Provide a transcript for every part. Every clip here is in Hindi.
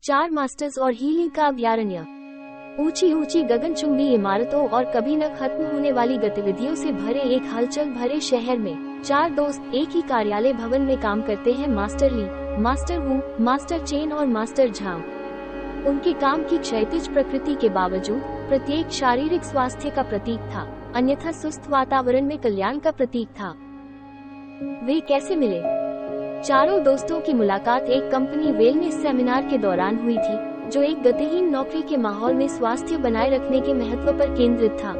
4 मास्टर्स और हीलिंग का अभ्यारण्य। ऊंची ऊंची गगनचुंबी इमारतों और कभी न खत्म होने वाली गतिविधियों से भरे एक हलचल भरे शहर में 4 दोस्त एक ही कार्यालय भवन में काम करते हैं। मास्टर ली, मास्टर वू, मास्टर चेन और मास्टर झांग। उनके काम की क्षैतिज प्रकृति के बावजूद प्रत्येक शारीरिक स्वास्थ्य का प्रतीक था, अन्यथा सुस्त वातावरण में कल्याण का प्रतीक था। वे कैसे मिले? चारों दोस्तों की मुलाकात एक कंपनी वेलनेस सेमिनार के दौरान हुई थी, जो एक गतिहीन नौकरी के माहौल में स्वास्थ्य बनाए रखने के महत्व पर केंद्रित था।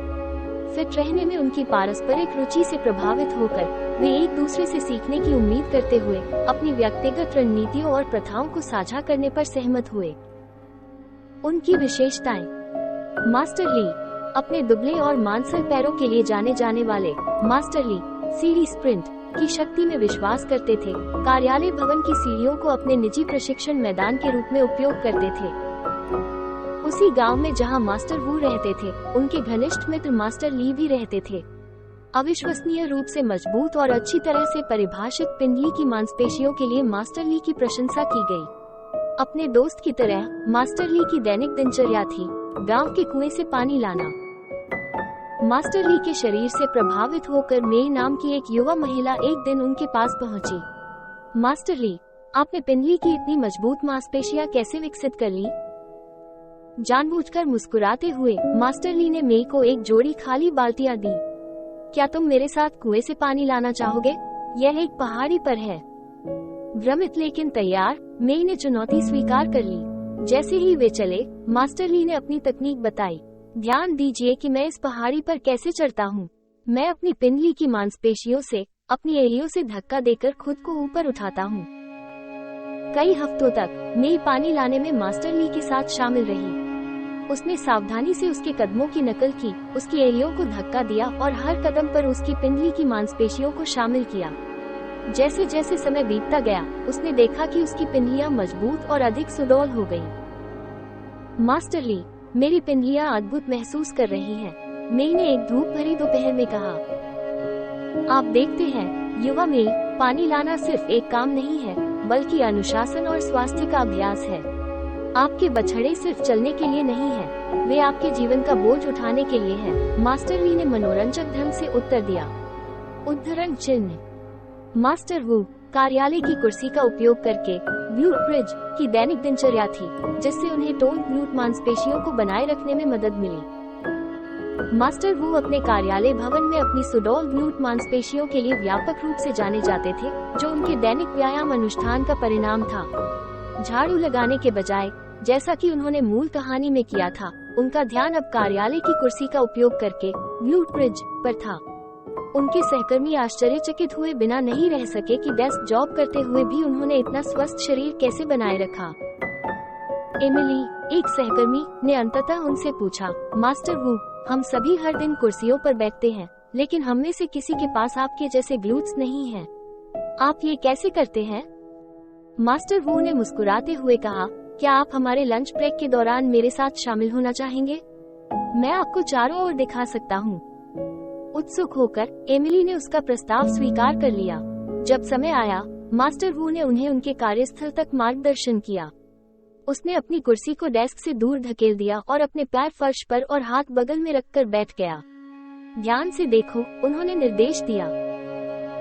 फिट रहने में उनकी पारस्परिक रुचि से प्रभावित होकर वे एक दूसरे से सीखने की उम्मीद करते हुए अपनी व्यक्तिगत रणनीतियों और प्रथाओं को साझा करने पर सहमत हुए। उनकी विशेषताएं। मास्टर ली अपने दुबले और मांसल पैरों के लिए जाने जाने वाले मास्टर ली सीढ़ी स्प्रिंट की शक्ति में विश्वास करते थे। कार्यालय भवन की सीढ़ियों को अपने निजी प्रशिक्षण मैदान के रूप में उपयोग करते थे। उसी गांव में जहां मास्टर वू रहते थे, उनके घनिष्ठ मित्र मास्टर ली भी रहते थे। अविश्वसनीय रूप से मजबूत और अच्छी तरह से परिभाषित पिंडली की मांसपेशियों के लिए मास्टर ली की प्रशंसा की गई। अपने दोस्त की तरह मास्टर ली की दैनिक दिनचर्या थी गांव के कुएं से पानी लाना। मास्टर ली के शरीर से प्रभावित होकर मेई नाम की एक युवा महिला एक दिन उनके पास पहुंची। मास्टर ली, आपने पिंडली की इतनी मजबूत मांसपेशियां कैसे विकसित कर ली? जानबूझकर मुस्कुराते हुए मास्टर ली ने मेई को एक जोड़ी खाली बाल्टियां दी। क्या तुम मेरे साथ कुएं से पानी लाना चाहोगे? यह एक पहाड़ी पर है। भ्रमित लेकिन तैयार, मेई ने चुनौती स्वीकार कर ली। जैसे ही वे चले, मास्टर ली ने अपनी तकनीक बताई। ध्यान दीजिए कि मैं इस पहाड़ी पर कैसे चढ़ता हूँ। मैं अपनी पिंडली की मांसपेशियों से, अपनी एड़ियों से धक्का देकर खुद को ऊपर उठाता हूँ। कई हफ्तों तक मेई पानी लाने में मास्टर ली के साथ शामिल रही। उसने सावधानी से उसके कदमों की नकल की, उसकी एड़ियों को धक्का दिया और हर कदम पर उसकी पिंडली की मांसपेशियों को शामिल किया। जैसे जैसे समय बीतता गया, उसने देखा कि उसकी पिंडलियां मजबूत और अधिक सुडौल हो गईं। मास्टर ली, मेरी पिंडलियां अद्भुत महसूस कर रही हैं, मेई ने एक धूप भरी दोपहर में कहा। आप देखते हैं युवा मेई, पानी लाना सिर्फ एक काम नहीं है, बल्कि अनुशासन और स्वास्थ्य का अभ्यास है। आपके बछड़े सिर्फ चलने के लिए नहीं है, वे आपके जीवन का बोझ उठाने के लिए हैं। मास्टर ली ने मनोरंजक ढंग से उत्तर दिया। उद्धरण चिन्ह। मास्टर वू कार्यालय की कुर्सी का उपयोग करके ग्लूट ब्रिज की दैनिक दिनचर्या थी, जिससे उन्हें टोन ग्लूट मांसपेशियों को बनाए रखने में मदद मिली। मास्टर वू अपने कार्यालय भवन में अपनी सुडौल ग्लूट मांसपेशियों के लिए व्यापक रूप से जाने जाते थे, जो उनके दैनिक व्यायाम अनुष्ठान का परिणाम था। झाड़ू लगाने के बजाय, जैसा कि उन्होंने मूल कहानी में किया था, उनका ध्यान अब कार्यालय की कुर्सी का उपयोग करके ग्लूट ब्रिज पर था। उनके सहकर्मी आश्चर्यचकित हुए बिना नहीं रह सके कि डेस्क जॉब करते हुए भी उन्होंने इतना स्वस्थ शरीर कैसे बनाए रखा। एमिली, एक सहकर्मी, ने अंततः उनसे पूछा, मास्टर वू, हम सभी हर दिन कुर्सियों पर बैठते हैं, लेकिन हम में से किसी के पास आपके जैसे ग्लूट्स नहीं हैं। आप ये कैसे करते हैं? मास्टर वू ने मुस्कुराते हुए कहा, क्या आप हमारे लंच ब्रेक के दौरान मेरे साथ शामिल होना चाहेंगे? मैं आपको चारों ओर दिखा सकता हूँ। उत्सुक होकर एमिली ने उसका प्रस्ताव स्वीकार कर लिया। जब समय आया, मास्टर वू ने उन्हें उनके कार्यस्थल तक मार्गदर्शन किया। उसने अपनी कुर्सी को डेस्क से दूर धकेल दिया और अपने पैर फर्श पर और हाथ बगल में रखकर बैठ गया। ध्यान से देखो, उन्होंने निर्देश दिया।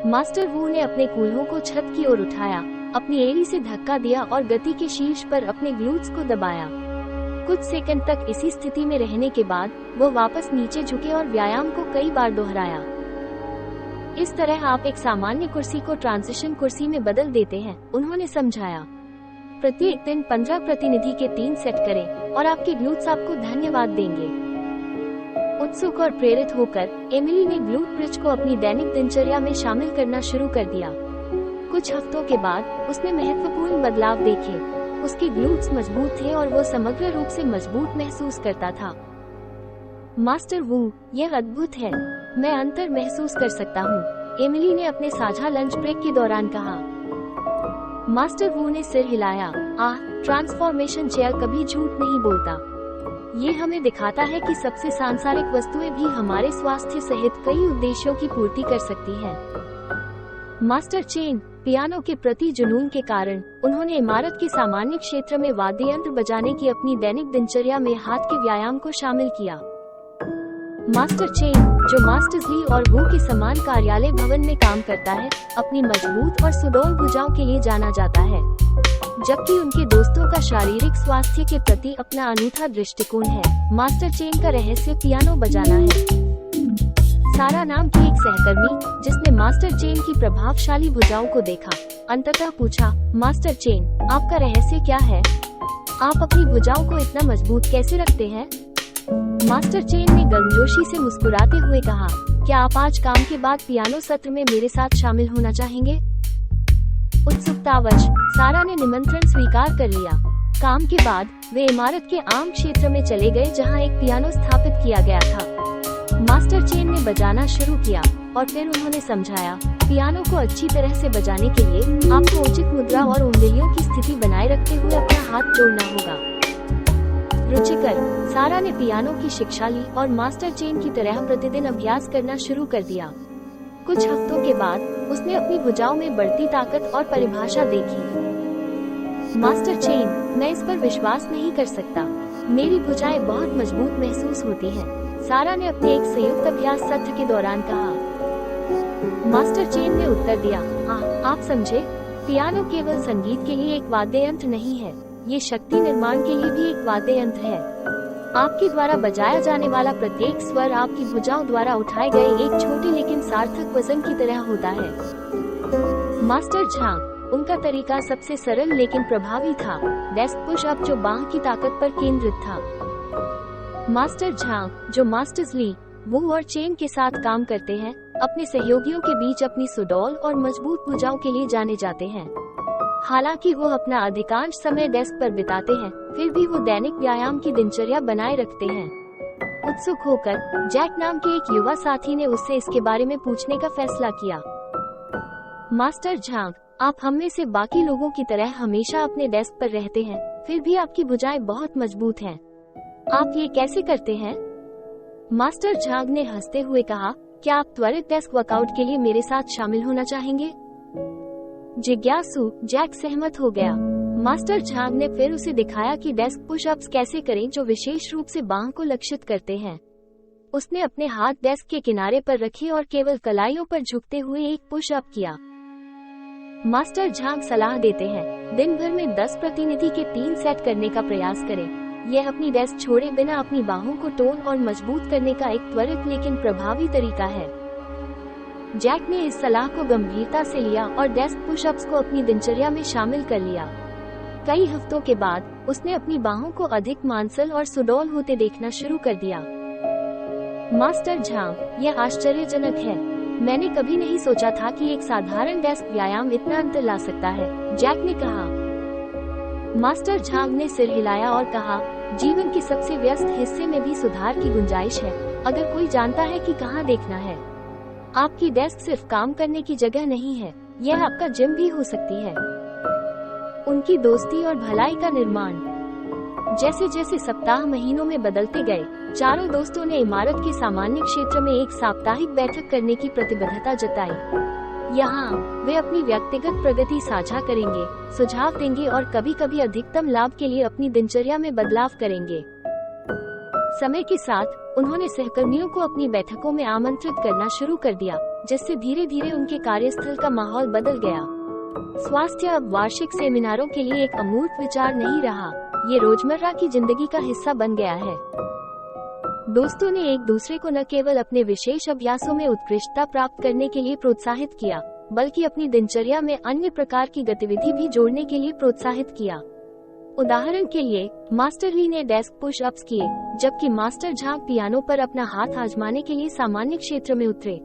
मास्टर वू ने अपने कूल्हों को छत की ओर उठाया, अपनी एड़ी से धक्का दिया और गति के शीर्ष पर अपने ग्लूट्स को दबाया। कुछ सेकंड तक इसी स्थिति में रहने के बाद वो वापस नीचे झुके और व्यायाम को कई बार दोहराया। इस तरह आप एक सामान्य कुर्सी को ट्रांजिशन कुर्सी में बदल देते हैं, उन्होंने समझाया। प्रत्येक दिन 15 प्रतिनिधि के 3 सेट करें और आपके ग्लूट्स आपको धन्यवाद देंगे। उत्सुक और प्रेरित होकर एमिली ने ग्लूट ब्रिज को अपनी दैनिक दिनचर्या में शामिल करना शुरू कर दिया। कुछ हफ्तों के बाद उसने महत्वपूर्ण बदलाव देखे। उसके ग्लूट्स मजबूत थे और वो समग्र रूप से मजबूत महसूस करता था। मास्टर वू, यह अद्भुत है, मैं अंतर महसूस कर सकता हूँ, एमिली ने अपने साझा लंच ब्रेक के दौरान कहा। मास्टर वू ने सिर हिलाया। ट्रांसफॉर्मेशन चेयर कभी झूठ नहीं बोलता। ये हमें दिखाता है कि सबसे सांसारिक वस्तुएं भी हमारे स्वास्थ्य सहित कई उद्देश्यों की पूर्ति कर सकती हैं। मास्टर चेन, पियानो के प्रति जुनून के कारण उन्होंने इमारत के सामान्य क्षेत्र में वाद्य यंत्र बजाने की अपनी दैनिक दिनचर्या में हाथ के व्यायाम को शामिल किया। मास्टर चेन, जो मास्टर्स ली और वू के समान कार्यालय भवन में काम करता है, अपनी मजबूत और सुडौल भुजाओं के लिए जाना जाता है, जबकि उनके दोस्तों का शारीरिक स्वास्थ्य के प्रति अपना अनूठा दृष्टिकोण है। मास्टर चेन का रहस्य पियानो बजाना है। सारा नाम की एक सहकर्मी, जिसने मास्टर चेन की प्रभावशाली भुजाओं को देखा, अंततः पूछा, मास्टर चेन, आपका रहस्य क्या है? आप अपनी भुजाओं को इतना मजबूत कैसे रखते हैं? मास्टर चेन ने गर्मजोशी से मुस्कुराते हुए कहा, क्या आप आज काम के बाद पियानो सत्र में मेरे साथ शामिल होना चाहेंगे? उत्सुकतावश सारा ने निमंत्रण स्वीकार कर लिया। काम के बाद वे इमारत के आम क्षेत्र में चले गए, जहां एक पियानो स्थापित किया गया था। मास्टर चेन ने बजाना शुरू किया और फिर उन्होंने समझाया, पियानो को अच्छी तरह से बजाने के लिए आपको उचित मुद्रा और उंगलियों की स्थिति बनाए रखते हुए अपना हाथ जोड़ना होगा। रुचिकर, सारा ने पियानो की शिक्षा ली और मास्टर चेन की तरह प्रतिदिन अभ्यास करना शुरू कर दिया। कुछ हफ्तों के बाद उसने अपनी भुजाओं में बढ़ती ताकत और परिभाषा देखी। मास्टर चेन, मैं इस पर विश्वास नहीं कर सकता। मेरी भुजाएं बहुत मजबूत महसूस होती हैं, सारा ने अपने एक संयुक्त अभ्यास सत्र के दौरान कहा। मास्टर चेन ने उत्तर दिया, आप समझे, पियानो केवल संगीत के लिए एक वाद्य यंत्र नहीं है, ये शक्ति निर्माण के लिए भी एक वाद्य यंत्र है। आपके द्वारा बजाया जाने वाला प्रत्येक स्वर आपकी भुजाओं द्वारा उठाए गए एक छोटे लेकिन सार्थक वजन की तरह होता है। मास्टर झांग, उनका तरीका सबसे सरल लेकिन प्रभावी था, डेस्क पुश अप जो बांह की ताकत पर केंद्रित था। मास्टर झांग, जो मास्टर्स ली, वू और चेन के साथ काम करते हैं, अपने सहयोगियों के बीच अपनी सुडौल और मजबूत भुजाओं के लिए जाने जाते हैं। हालांकि वो अपना अधिकांश समय डेस्क पर बिताते हैं, फिर भी वो दैनिक व्यायाम की दिनचर्या बनाए रखते हैं। उत्सुक होकर जैक नाम के एक युवा साथी ने उससे इसके बारे में पूछने का फैसला किया। मास्टर झांग, आप हम में से बाकी लोगों की तरह हमेशा अपने डेस्क पर रहते हैं, फिर भी आपकी भुजाएं बहुत मजबूत हैं। आप ये कैसे करते हैं? मास्टर झांग ने हंसते हुए कहा, क्या आप त्वरित डेस्क वर्कआउट के लिए मेरे साथ शामिल होना चाहेंगे? जिज्ञासु जैक सहमत हो गया। मास्टर झांग ने फिर उसे दिखाया कि डेस्क पुशअप्स कैसे करें, जो विशेष रूप से बांह को लक्षित करते हैं। उसने अपने हाथ डेस्क के किनारे पर रखे और केवल कलाइयों पर झुकते हुए एक पुशअप किया। मास्टर झांग सलाह देते हैं, दिन भर में 10 प्रतिनिधि के 3 सेट करने का प्रयास करें। यह अपनी डेस्क छोड़े बिना अपनी बाहों को टोन और मजबूत करने का एक त्वरित लेकिन प्रभावी तरीका है। जैक ने इस सलाह को गंभीरता से लिया और डेस्क पुशअप्स को अपनी दिनचर्या में शामिल कर लिया। कई हफ्तों के बाद उसने अपनी बाहों को अधिक मांसल और सुडौल होते देखना शुरू कर दिया। मास्टर झांग, यह आश्चर्यजनक है। मैंने कभी नहीं सोचा था कि एक साधारण डेस्क व्यायाम इतना अंतर ला सकता है, जैक ने कहा। मास्टर झांग ने सिर हिलाया और कहा, जीवन के सबसे व्यस्त हिस्से में भी सुधार की गुंजाइश है, अगर कोई जानता है कि कहाँ देखना है। आपकी डेस्क सिर्फ काम करने की जगह नहीं है, यह आपका जिम भी हो सकती है। उनकी दोस्ती और भलाई का निर्माण। जैसे जैसे सप्ताह महीनों में बदलते गए, चारों दोस्तों ने इमारत के सामान्य क्षेत्र में एक साप्ताहिक बैठक करने की प्रतिबद्धता जताई। यहाँ वे अपनी व्यक्तिगत प्रगति साझा करेंगे, सुझाव देंगे और कभी कभी अधिकतम लाभ के लिए अपनी दिनचर्या में बदलाव करेंगे। समय के साथ उन्होंने सहकर्मियों को अपनी बैठकों में आमंत्रित करना शुरू कर दिया, जिससे धीरे धीरे उनके कार्यस्थल का माहौल बदल गया। स्वास्थ्य अब वार्षिक सेमिनारों के लिए एक अमूर्त विचार नहीं रहा, ये रोजमर्रा की जिंदगी का हिस्सा बन गया है। दोस्तों ने एक दूसरे को न केवल अपने विशेष अभ्यासों में उत्कृष्टता प्राप्त करने के लिए प्रोत्साहित किया, बल्कि अपनी दिनचर्या में अन्य प्रकार की गतिविधि भी जोड़ने के लिए प्रोत्साहित किया। उदाहरण के लिए, मास्टर ली ने डेस्क पुश अप्स किए, जबकि मास्टर झांग पियानो पर अपना हाथ आजमाने के लिए सामान्य क्षेत्र में उतरे।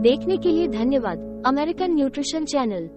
देखने के लिए धन्यवाद। American nutrition channel.